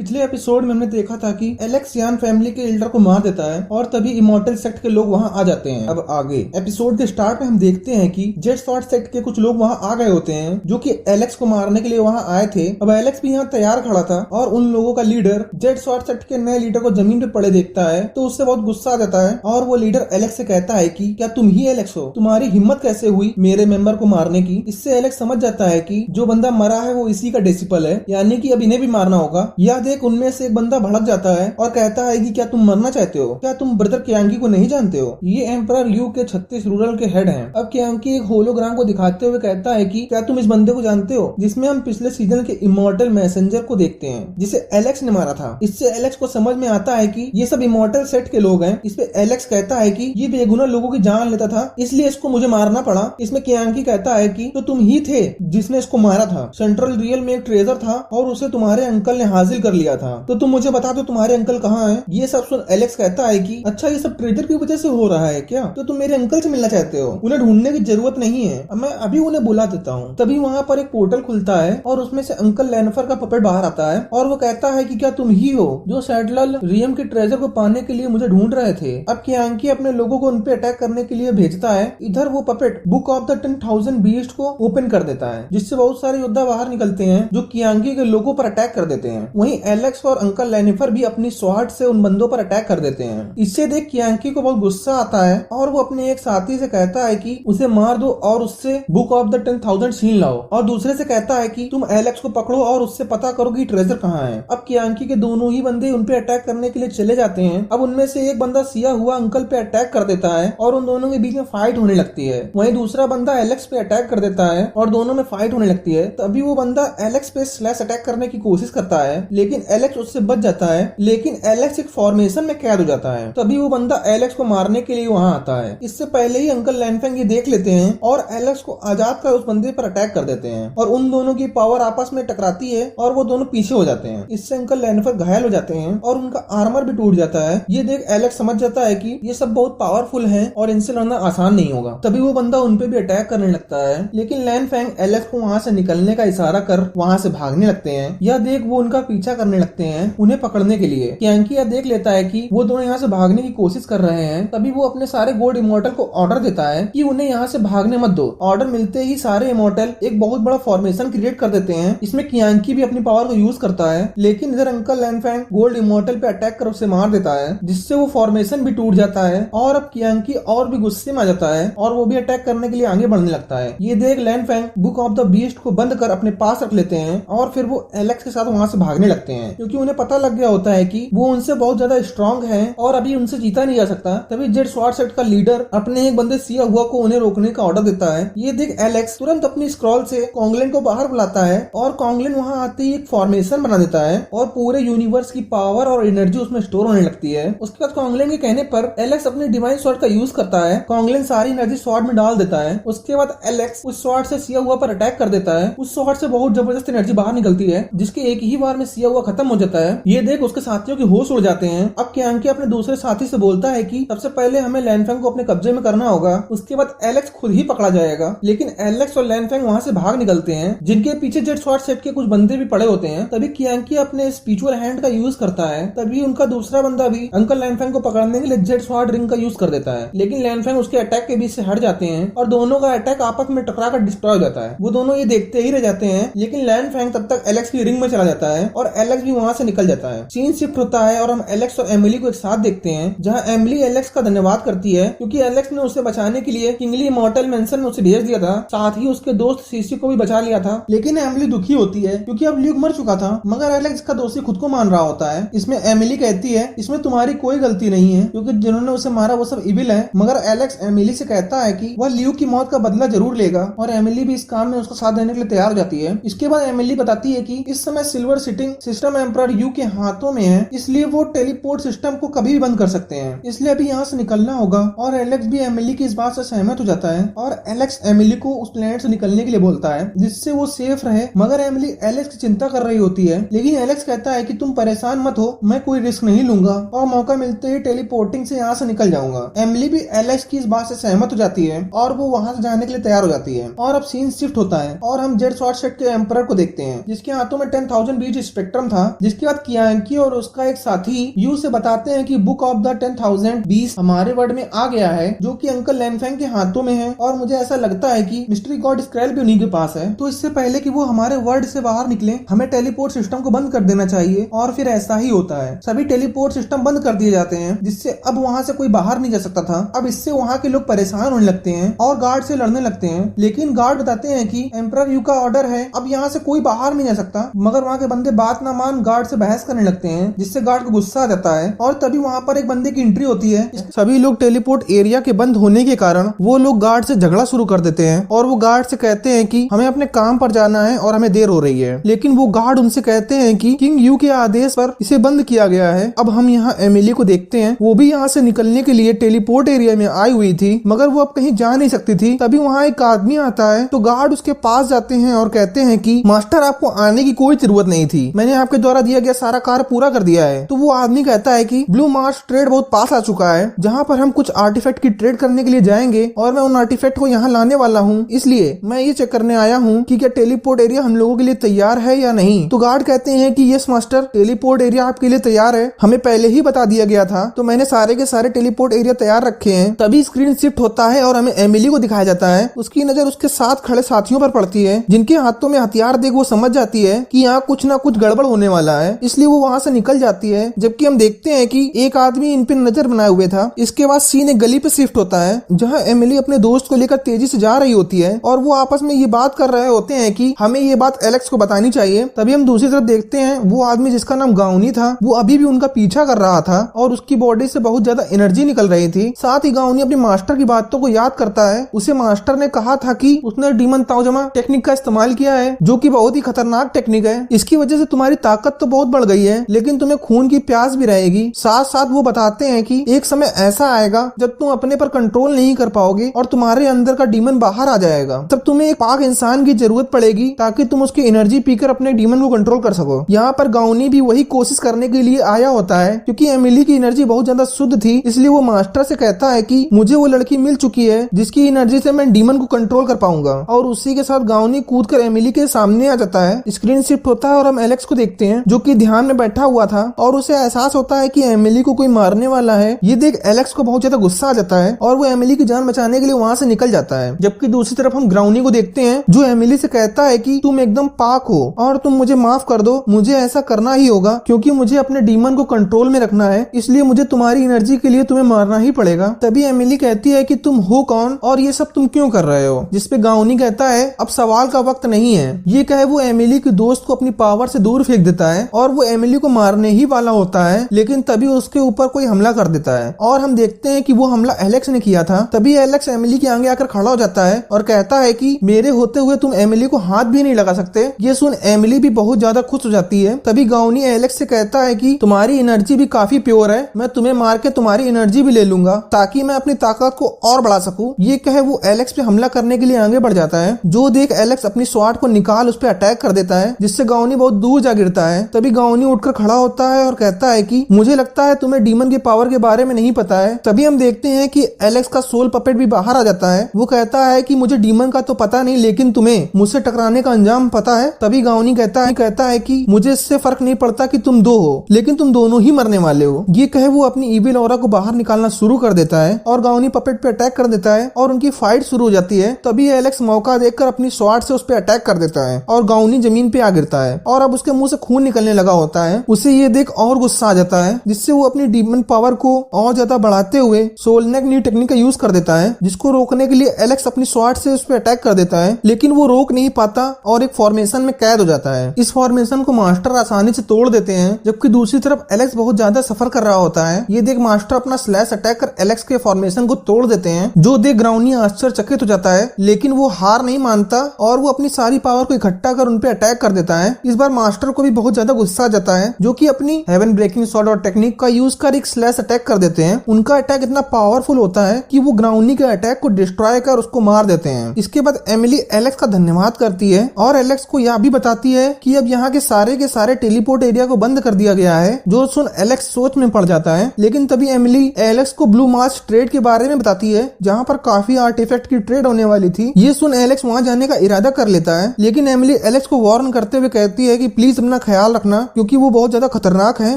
पिछले एपिसोड में हमने देखा था कि एलेक्स यान फैमिली के एल्डर को मार देता है और तभी इमॉर्टल सेक्ट के लोग वहां आ जाते हैं। अब आगे एपिसोड के स्टार्ट में हम देखते हैं कि जेड स्वॉर्ड सेक्ट के कुछ लोग वहां आ गए होते हैं जो कि एलेक्स को मारने के लिए वहां आए थे। अब एलेक्स भी यहाँ तैयार खड़ा था और उन लोगों का लीडर जेड स्वॉर्ड सेक्ट के नए लीडर को जमीन पे पड़े देखता है तो उससे बहुत गुस्सा आ जाता है और वो लीडर एलेक्स से कहता है कि क्या तुम ही एलेक्स हो? तुम्हारी हिम्मत कैसे हुई मेरे मेंबर को मारने की? इससे एलेक्स समझ जाता है कि जो बंदा मरा है वो इसी का डिसिपल है, यानी कि अब इन्हें भी मारना होगा। यह देख उनमें से एक बंदा भड़क जाता है और कहता है कि क्या तुम मरना चाहते हो? क्या तुम ब्रदर कियांगी को नहीं जानते हो? ये एम्परर ल्यू के 36 रूरल के हेड हैं। अब कियांगी एक होलोग्राम को दिखाते हुए कहता है कि क्या तुम इस बंदे को जानते हो जिसमें हम पिछले सीजन के इमॉर्टल मैसेंजर को देखते हैं जिसे एलेक्स ने मारा था। इससे एलेक्स को समझ में आता है कि ये सब इमॉर्टल सेट के लोग हैं। इस पे एलेक्स कहता है कि ये बेगुनाह लोगों की जान लेता था इसलिए इसको मुझे मारना पड़ा। इसमें कियांगी कहता है कि तो तुम ही थे जिसने इसको मारा था। सेंट्रल रियल में एक ट्रेजर था और उसे तुम्हारे अंकल ने हासिल कर लिया था, तो तुम मुझे बता दो तुम्हारे अंकल कहाँ हैं? ये सब सुन एलेक्स कहता है कि अच्छा ये सब ट्रेजर की वजह से हो रहा है क्या? तो तुम मेरे अंकल से मिलना चाहते हो? उन्हें ढूंढने की जरूरत नहीं है, मैं अभी उन्हें बुला देता हूँ। तभी वहाँ पर एक पोर्टल खुलता है और उसमें से अंकल लैनफर का पपेट बाहर आता है और वो कहता है कि क्या तुम ही हो जो सैडलल रियम के ट्रेजर को पाने के लिए मुझे ढूंढ रहे थे? अब कियांगी अपने लोगों को उनपे अटैक करने के लिए भेजता है। इधर वो puppet book of the 10,000 beast को ओपन कर देता है जिससे बहुत सारे योद्धा बाहर निकलते हैं जो कियांगी के लोगों पर अटैक कर देते हैं। वहीं एलेक्स और अंकल लैनिफर भी अपनी स्वॉर्ड से उन बंदों पर अटैक कर देते हैं। इससे देख कियांगी को बहुत गुस्सा आता है और वो अपने एक साथी से कहता है कि उसे मार दो और उससे बुक ऑफ द 10,000 छीन लाओ, और दूसरे से कहता है कि तुम एलेक्स को पकड़ो और उससे पता करो कि ट्रेजर कहाँ है। अब कियांगी के दोनों ही बंदे उन पे अटैक करने के लिए चले जाते हैं। अब उनमें से एक बंदा सिया हुआ अंकल पे अटैक कर देता है और उन दोनों के बीच में फाइट होने लगती है। वहीं दूसरा बंदा एलेक्स पे अटैक कर देता है और दोनों में फाइट होने लगती है। तभी वो बंदा एलेक्स पे स्लैश अटैक करने की कोशिश करता है लेकिन एलेक्स उससे बच जाता है, लेकिन एलेक्स एक फॉर्मेशन में कैद हो जाता है। तभी वो बंदा एलेक्स को मारने के लिए वहां आता है। इससे पहले ही अंकल लैनफेंग ये देख लेते हैं और एलेक्स को आजाद कर उस बंदे पर अटैक कर देते हैं और उन दोनों की पावर आपस में टकराती है और वो दोनों पीछे हो जाते हैं। इससे अंकल लैनफर घायल हो जाते हैं और उनका आर्मर भी टूट जाता है। ये देख एलेक्स समझ जाता है कि ये सब बहुत पावरफुल हैं और इनसे लड़ना आसान नहीं होगा। तभी वो बंदा उनपे भी अटैक करने लगता है लेकिन लैनफेंग एलेक्स को वहां से निकलने का इशारा कर वहां से भागने लगते हैं। यह देख वो उनका पीछा करने लगते हैं उन्हें पकड़ने के लिए। कियांगी यह देख लेता है कि वो दोनों यहाँ से भागने की कोशिश कर रहे हैं। तभी वो अपने सारे गोल्ड इमॉर्टल को ऑर्डर देता है कि उन्हें यहाँ से भागने मत दो। ऑर्डर मिलते ही सारे इमॉर्टल एक बहुत बड़ा फॉर्मेशन क्रिएट कर देते हैं। इसमें कियांगी भी अपनी पावर को यूज करता है लेकिन इधर अंकल लैनफेंग गोल्ड इमॉर्टल पे अटैक कर उसे मार देता है जिससे वो फॉर्मेशन भी टूट जाता है। और अब कियांगी और भी गुस्से में आ जाता है और वो भी अटैक करने के लिए आगे बढ़ने लगता है। ये देख लैनफेंग बुक ऑफ द बीस्ट को बंद कर अपने पास रख लेते हैं और फिर वो एलेक्स के साथ वहां से भागने लगते हैं क्योंकि उन्हें पता लग गया होता है कि वो उनसे बहुत ज्यादा स्ट्रांग है और अभी उनसे जीता नहीं जा सकता। तभी जेड स्वॉर्ड सेट का लीडर अपने एक बंदे सिया हुआ को उन्हें रोकने का ऑर्डर देता है। ये देख एलेक्स तुरंत अपनी स्क्रॉल से कॉन्गलेन को बाहर बुलाता है और कॉन्गलेन वहां आते ही एक फॉर्मेशन बना देता है और पूरे यूनिवर्स की पावर और एनर्जी उसमें स्टोर होने लगती है। उसके बाद कॉन्गलेन के कहने पर एलेक्स अपने डिवाइन स्वॉर्ड का यूज करता है। कॉन्गलेन सारी एनर्जी स्वॉर्ड में डाल देता है। उसके बाद एलेक्स उस स्वॉर्ड से सिया हुआ पर अटैक कर देता है। उस स्वॉर्ड से बहुत जबरदस्त एनर्जी बाहर निकलती है जिसके एक ही बार में सिया हुआ खत्म हो जाता है। ये देख उसके साथियों की होश उड़ जाते हैं। अब कियांगी अपने दूसरे साथी से बोलता है कि सबसे पहले हमें लैनफेंग को अपने कब्जे में करना होगा, उसके बाद एलेक्स खुद ही पकड़ा जाएगा। लेकिन एलेक्स और लैनफेंग वहां से भाग निकलते हैं जिनके पीछे जेड स्वॉर्ड सेट के कुछ बंदे भी पड़े होते हैं। तभी कियांगी अपने स्पिरिचुअल हैंड का यूज करता है। तभी उनका दूसरा बंदा भी अंकल लैनफेंग को पकड़ने के लिए जेड स्वॉर्ड रिंग का यूज कर देता है लेकिन लैनफेंग उसके अटैक के बीच से हट जाते हैं और दोनों का अटैक आपस में टकरा कर डिस्ट्रॉय हो जाता है। वो दोनों ये देखते ही रह जाते हैं लेकिन लैनफेंग तब तक एलेक्स की रिंग में चला जाता है और एलेक्स भी वहां से निकल जाता है। सीन शिफ्ट होता है और हम एलेक्स और एमिली को एक साथ देखते हैं जहां एमिली एलेक्स का धन्यवाद करती है क्योंकि एलेक्स ने उसे बचाने के लिए किंगली इमॉर्टल मेंशन में उसे भेज दिया था, साथ ही उसके दोस्त सीसी को भी बचा लिया था। लेकिन एमिली दुखी होती है क्योंकि अब ल्यूक मर चुका था मगर एलेक्स का दोषी खुद को मान रहा होता है। इसमें एमिली कहती है इसमें तुम्हारी कोई गलती नहीं है क्योंकि जिन्होंने उसे मारा वो सब इविल है। मगर एलेक्स एमिली से कहता है कि वह ल्यूक की मौत का बदला जरूर लेगा और एमिली भी इस काम में उसका साथ देने के लिए तैयार हो जाती है। इसके बाद एमिली बताती है कि इस समय silver sitting system emperor you के हाथों में है इसलिए वो टेलीपोर्ट सिस्टम को कभी भी बंद कर सकते हैं, इसलिए अभी यहाँ से निकलना होगा। और एलेक्स भी एमिली की इस बात से सहमत हो जाता है और एलेक्स एमिली को उस प्लेनेट से निकलने के लिए बोलता है जिससे वो सेफ रहे। मगर एमिली एलेक्स की चिंता कर रही होती है लेकिन एलेक्स कहता है कि तुम परेशान मत हो, मैं कोई रिस्क नहीं लूंगा और मौका मिलते ही टेलीपोर्टिंग से यहाँ से निकल जाऊंगा। एमिली भी एलेक्स की इस बात से सहमत हो जाती है और वो वहाँ से जाने के लिए तैयार हो जाती है। और अब सीन शिफ्ट होता है और हम जेड स्वॉर्ड सेट के एम्परर को देखते हैं जिसके हाथों में 10,000 बीज स्पेक्ट्रम था। जिसके बाद कियांकी और उसका एक साथी यू से बताते हैं कि बुक ऑफ द 10,000 बीस्ट हमारे वर्ल्ड में आ गया है, जो कि अंकल लैनफेंग के हाथों में है। और मुझे ऐसा लगता है कि मिस्ट्री गॉड स्क्रैल भी उन्हीं के पास है। तो इससे पहले कि वो हमारे वर्ल्ड से बाहर निकले, हमें टेलीपोर्ट सिस्टम को बंद कर देना चाहिए। और फिर ऐसा ही होता है, सभी टेलीपोर्ट सिस्टम बंद कर दिए जाते हैं, जिससे अब वहाँ से कोई बाहर नहीं जा सकता था। अब इससे वहाँ के लोग परेशान होने लगते हैं और गार्ड से लड़ने लगते हैं। लेकिन गार्ड बताते हैं कि एम्परर यू का ऑर्डर है, अब यहाँ से कोई बाहर नहीं जा सकता। मगर वहाँ के बंदे बात ना मान गार्ड से बहस करने लगते हैं, जिससे गार्ड को गुस्सा आ जाता है। और तभी वहाँ पर एक बंदे की एंट्री होती है। सभी लोग टेलीपोर्ट एरिया के बंद होने के कारण वो लोग गार्ड से झगड़ा शुरू कर देते हैं और वो गार्ड से कहते हैं कि हमें अपने काम पर जाना है और हमें देर हो रही है। लेकिन वो गार्ड उनसे कहते हैं कि किंग यू के आदेश पर इसे बंद किया गया है। अब हम यहाँ एमिली को देखते हैं, वो भी यहाँ से निकलने के लिए टेलीपोर्ट एरिया में आई हुई थी, मगर वो अब कहीं जा नहीं सकती थी। तभी वहाँ एक आदमी आता है, तो गार्ड उसके पास जाते हैं और कहते हैं कि मास्टर आपको आने की कोई जरूरत नहीं थी, मैंने आपके द्वारा दिया गया सारा कार्य पूरा कर दिया है। तो वो आदमी कहता है कि ब्लू मार्स ट्रेड बहुत पास आ चुका है, जहाँ पर हम कुछ आर्टिफैक्ट की ट्रेड करने के लिए जाएंगे और मैं उन आर्टिफैक्ट को यहाँ लाने वाला हूँ, इसलिए मैं ये चेक करने आया हूँ कि क्या टेलीपोर्ट एरिया हम लोगों के लिए तैयार है या नहीं। तो गार्ड कहते हैं कि यस मास्टर, टेलीपोर्ट एरिया आपके लिए तैयार है, हमें पहले ही बता दिया गया था, तो मैंने सारे के सारे टेलीपोर्ट एरिया तैयार रखे हैं। तभी स्क्रीन शिफ्ट होता है और हमें एमिली को दिखाया जाता है। उसकी नजर उसके साथ खड़े साथियों पर पड़ती है, जिनके हाथों में हथियार देख वो समझ जाती है कि यहाँ कुछ ना कुछ गड़बड़ होने वाला है, इसलिए वो वहाँ से निकल जाती है। जबकि हम देखते हैं कि एक आदमी इन पे नजर बनाए हुए था। इसके बाद सीन एक गली पे शिफ्ट होता है, जहाँ एमिली अपने दोस्त को लेकर तेजी से जा रही होती है और वो आपस में ये बात कर रहे होते हैं कि हमें ये बात एलेक्स को बतानी चाहिए। तभी हम दूसरी तरफ देखते हैं, वो आदमी जिसका नाम गाउनी था, वो अभी भी उनका पीछा कर रहा था और उसकी बॉडी से बहुत ज्यादा एनर्जी निकल रही थी। साथ ही गाउनी अपने मास्टर की बातों को याद करता है। उसे मास्टर ने कहा था कि उसने डीमन ताओजमा टेक्निक का इस्तेमाल किया है, जो कि बहुत ही खतरनाक टेक्निक है। इसकी वजह से तुम्हारी ताकत तो बहुत बढ़ गई है, लेकिन तुम्हें खून की प्यास भी रहेगी। साथ साथ वो बताते हैं कि एक समय ऐसा आएगा जब तुम अपने पर कंट्रोल नहीं कर पाओगे और तुम्हारे अंदर का डीमन बाहर आ जाएगा। तब तुम्हें एक पाक इंसान की जरूरत पड़ेगी ताकि तुम उसकी एनर्जी पीकर अपने डीमन को कंट्रोल कर सको। यहाँ पर गाउनी भी वही कोशिश करने के लिए आया होता है, क्योंकि एमिली की एनर्जी बहुत ज्यादा शुद्ध थी। इसलिए वो मास्टर से कहता है कि मुझे वो लड़की मिल चुकी है जिसकी एनर्जी से मैं डीमन को कंट्रोल कर पाऊंगा। और उसी के साथ गाउनी कूदकर एमिली के सामने आ जाता है। स्क्रीन शिफ्ट होता है और हम एलेक्स को देखते हैं, जो कि ध्यान में बैठा हुआ था और उसे एहसास होता है कि एमिली को कोई मारने वाला है। ये देख एलेक्स को बहुत ज्यादा गुस्सा आ जाता है और वो एमिली की जान बचाने के लिए वहाँ से निकल जाता है। जबकि दूसरी तरफ हम ग्राउनी को देखते हैं, जो एमिली से कहता है कि तुम एकदम पाक हो और तुम मुझे माफ कर दो, मुझे ऐसा करना ही होगा क्योंकि मुझे अपने डीमन को कंट्रोल में रखना है, इसलिए मुझे तुम्हारी एनर्जी के लिए तुम्हें मारना ही पड़ेगा। तभी एमिली कहती है कि तुम हो कौन और ये सब तुम क्यों कर रहे हो। जिसपे गाउनी कहता है अब सवाल का वक्त नहीं है। ये कहे वो एमिली के दोस्त को अपनी पावर से दूर फेंक देता है और वो एमिली को मारने ही वाला होता है, लेकिन तभी उसके ऊपर कोई हमला कर देता है और हम देखते हैं कि वो हमला एलेक्स ने किया था। तभी एलेक्स एमिली के आगे आकर खड़ा हो जाता है और कहता है कि मेरे होते हुए तुम एमिली को हाथ भी नहीं लगा सकते। ये सुन एमिली भी बहुत ज्यादा खुश हो जाती है। तभी गाउनी एलेक्स से कहता है कि तुम्हारी एनर्जी भी काफी प्योर है, मैं तुम्हें मार के तुम्हारी एनर्जी भी ले लूंगा ताकि मैं अपनी ताकत को और बढ़ा सकूं। ये कहे वो एलेक्स पे हमला करने के लिए आगे बढ़ जाता है। जो देख एलेक्स अपनी स्वॉर्ड को निकाल उस पर अटैक कर देता है, जिससे गाउनी बहुत दूर जा गिरता है। तभी गाउनी उठकर खड़ा होता है और कहता है कि मुझे लगता है तुम्हें डीमन के पावर के बारे में नहीं पता है। तभी हम देखते हैं कि एलेक्स का सोल पपेट भी बाहर आ जाता है। वो कहता है कि मुझे डीमन का तो पता नहीं, लेकिन तुम्हें मुझसे टकराने का अंजाम पता है। तभी गाउनी कहता है कि मुझे इससे फर्क नहीं पड़ता कि तुम दो हो, लेकिन तुम दोनों ही मरने वाले हो। ये कहे वो अपनी इविल ऑरा को बाहर निकालना शुरू कर देता है और गाउनी पपेट पे अटैक कर देता है और उनकी फाइट शुरू हो जाती है। तभी एलेक्स मौका देखकर अपनी स्वॉर्ड से उस पे अटैक कर देता है और गाउनी जमीन पे आ गिरता है और अब उसके मुंह से खून निकलने लगा होता है। उसे ये देख और गुस्सा आ जाता है, जिससे वो अपनी डीमन पावर को और ज्यादा बढ़ाते हुए सोलनेक न्यू टेक्निक का यूज कर देता है, जिसको रोकने के लिए एलेक्स अपनी स्वॉर्ड से उस पे अटैक कर देता है, लेकिन वो रोक नहीं पाता और एक फॉर्मेशन में कैद हो जाता है। इस फॉर्मेशन को मास्टर आसानी से तोड़ देते हैं, जबकि दूसरी तरफ एलेक्स बहुत ज्यादा सफर कर रहा होता है। ये देख मास्टर अपना स्लैश अटैक कर एलेक्स के फॉर्मेशन को तोड़ देते हैं, जो देख ग्राउनी आश्चर्यचकित हो जाता है, लेकिन वो हार नहीं मानता और वो अपनी सारी पावर को इकट्ठा कर उनपे अटैक कर देता है। इस बार मास्टर को भी बहुत ज्यादा गुस्सा आ जाता है, जो कि अपनी हेवन ब्रेकिंग स्वॉर्ड और टेक्निक का यूज कर एक स्लैश अटैक कर देते हैं। उनका अटैक इतना पावरफुल होता है कि वो ग्राउनी के अटैक को डिस्ट्रॉय कर उसको मार देते हैं। इसके बाद एमिली एलेक्स का धन्यवाद करती है और एलेक्स को यह भी बताती है कि अब यहाँ के सारे टेलीपोर्ट एरिया को बंद कर दिया गया है, जो सुन एलेक्स सोच में पड़ जाता है। लेकिन तभी एमिली एलेक्स को ब्लू मार्स ट्रेड के बारे में बताती है, जहाँ पर काफी आर्टिफैक्ट की ट्रेड होने वाली थी। ये सुन एलेक्स वहाँ जाने का इरादा कर लेता है, लेकिन एमिली एलेक्स को वार्न करते हुए कहती है कि प्लीज अपना अपना ख्याल रखना क्योंकि वो बहुत ज्यादा खतरनाक है।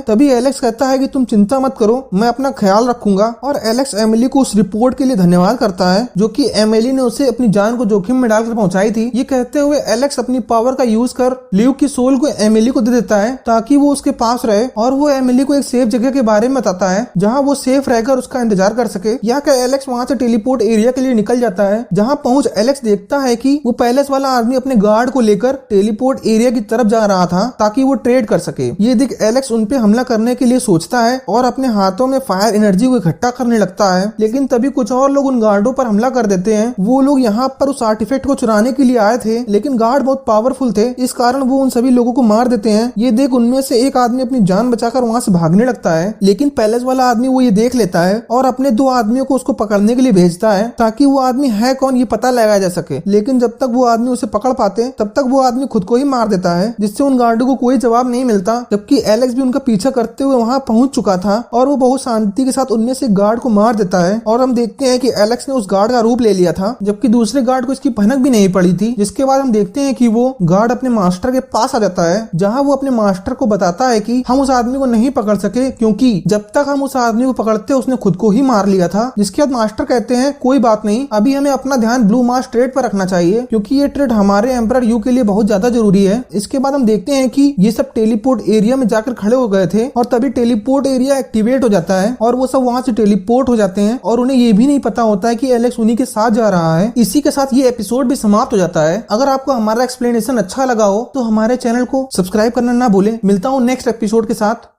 तभी एलेक्स कहता है कि तुम चिंता मत करो, मैं अपना ख्याल रखूंगा। और एलेक्स एमिली को उस रिपोर्ट के लिए धन्यवाद करता है जो कि एमिली ने उसे अपनी जान को जोखिम में डालकर पहुंचाई थी। ये कहते हुए एलेक्स अपनी पावर का यूज कर ल्यू की सोल को एमिली को दे देता है ताकि वो उसके पास रहे, और वो एमिली को एक सेफ जगह के बारे में बताता है जहाँ वो सेफ रहकर उसका इंतजार कर सके। यह कर एलेक्स वहाँ से टेलीपोर्ट एरिया के लिए निकल जाता है। जहाँ पहुंच एलेक्स देखता है कि वो पैलेस वाला आदमी अपने गार्ड को लेकर टेलीपोर्ट एरिया की तरफ जा रहा था ताकि वो ट्रेड कर सके। ये देख एलेक्स उन पे हमला करने के लिए सोचता है और अपने हाथों में फायर एनर्जी को इकट्ठा करने लगता है, लेकिन तभी कुछ और लोग उन गार्डों पर हमला कर देते हैं। वो लोग यहाँ पर उस आर्टिफैक्ट को चुराने के लिए आए थे, लेकिन गार्ड बहुत पावरफुल थे, इस कारण वो उन सभी लोगों को मार देते हैं। ये देख उनमें से एक आदमी अपनी जान बचाकर वहाँ से भागने लगता है, लेकिन पैलेस वाला आदमी वो ये देख लेता है और अपने 2 आदमियों को उसको पकड़ने के लिए भेजता है ताकि वो आदमी है कौन ये पता लगाया जा सके। लेकिन जब तक वो आदमी उसे पकड़ पाते तब तक वो आदमी खुद को ही मार देता है, जिससे उन गार्डों को कोई जवाब नहीं मिलता। जबकि एलेक्स भी उनका पीछा करते हुए वहाँ पहुंच चुका था और वो बहुत शांति के साथ उनमें से गार्ड को मार देता है। और हम देखते हैं कि एलेक्स ने उस गार्ड का रूप ले लिया था, जबकि दूसरे गार्ड को इसकी भनक भी नहीं पड़ी थी। जिसके बाद हम देखते हैं कि वो गार्ड अपने मास्टर के पास आ जाता है, जहाँ वो अपने मास्टर को बताता है कि हम उस आदमी को नहीं पकड़ सके क्योंकि जब तक हम उस आदमी को पकड़ते उसने खुद को ही मार लिया था। जिसके बाद मास्टर कहते हैं कोई बात नहीं, अभी हमें अपना ध्यान ब्लू मार्स ट्रेड पर रखना चाहिए क्योंकि ये ट्रेड हमारे एम्परर यू के लिए बहुत ज्यादा जरूरी है। इसके बाद हम देखते हैं कि ये सब टेलीपोर्ट एरिया में जाकर खड़े हो गए थे और तभी टेलीपोर्ट एरिया एक्टिवेट हो जाता है और वो सब वहाँ से टेलीपोर्ट हो जाते हैं और उन्हें ये भी नहीं पता होता है कि एलेक्स उन्हीं के साथ जा रहा है। इसी के साथ ये एपिसोड भी समाप्त हो जाता है। अगर आपको हमारा एक्सप्लेनेशन अच्छा लगा हो तो हमारे चैनल को सब्सक्राइब करना ना भूले। मिलता हूँ नेक्स्ट एपिसोड के साथ।